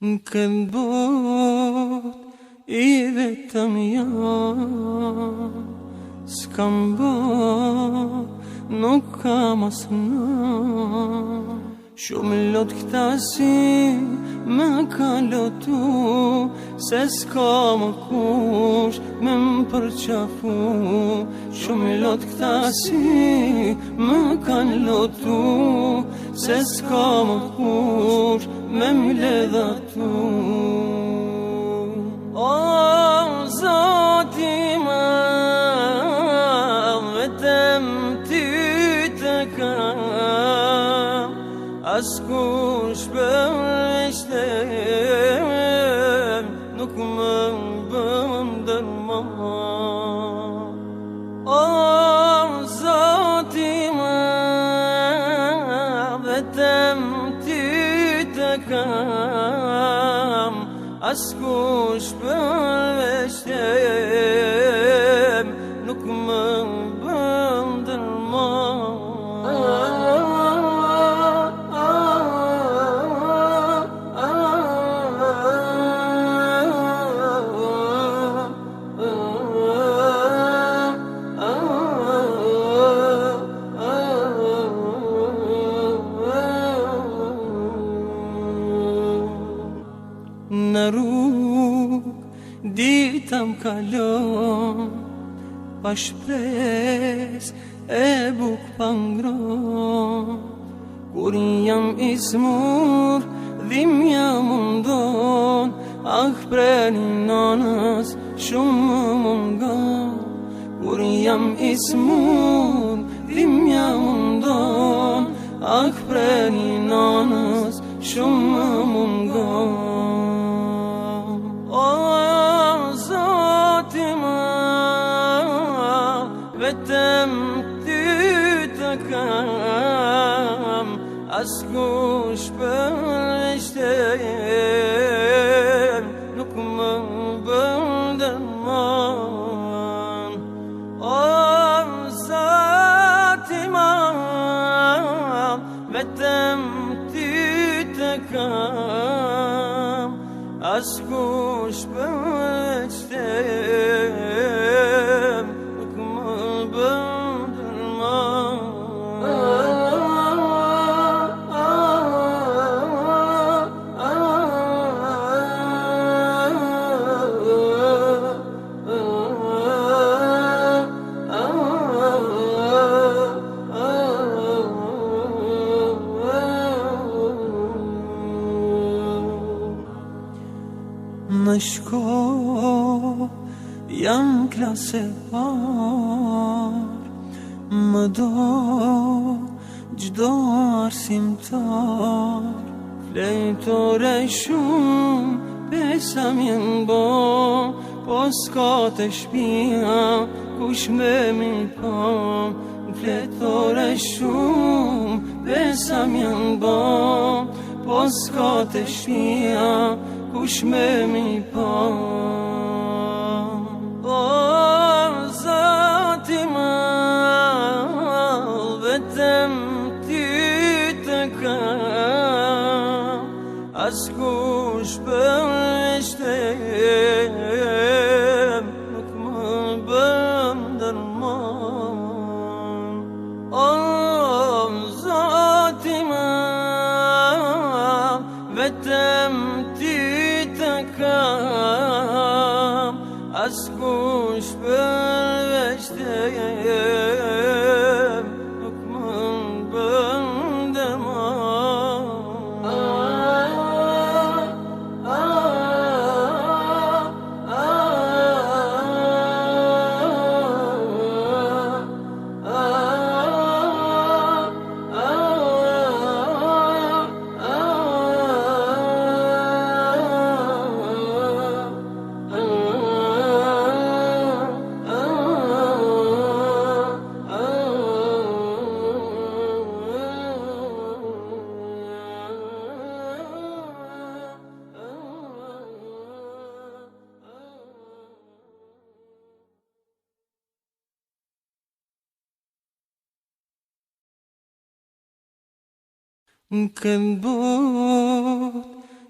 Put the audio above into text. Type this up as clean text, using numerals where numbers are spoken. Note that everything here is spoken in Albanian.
Në këtë bot I vetëm jam, s'kam bot, nuk kam asnjë. Shumë lot këta si me ka lotu, se s'ka më kush me më përqafu. Shumë lot këta si me ka lotu, se s'ka më kush me më ledhatu. O Zoti më, vetëm ty të kam, askush përveç teje nuk më bën dërman. O Zoti më, vetëm ty të kam, askush përveç teje nuk më bën dërman. Në rrug dita m'kalon, pa shpres e buk pa ngron. Kur jam I smur, dhimbja mundon, preni nanës shumë mungon. Kur jam I smur, dhimbja mundon, preni nanës shumë mungon. O Zoti më, vetëm ty të kam, askush përveç teje nuk më bën dërman. O Zoti më, vetëm ty të kam, askush përveç teje nuk më bën dërman. Në shkollë jam klasë e parë, më do gjdo arsimtar. Fletore shumë pesa m'jen bo, po s'ka të shpia kush me mi po. Fletore shumë pesa m'jen bo, po s'ka të shpia kush me mi po. O Zoti më, vetëm ty të kam, askush përveç teje nuk më bën dërman. O Zoti më, vetëm ty të kam, askush përveç teje nuk më bën dërman. Në këtë bot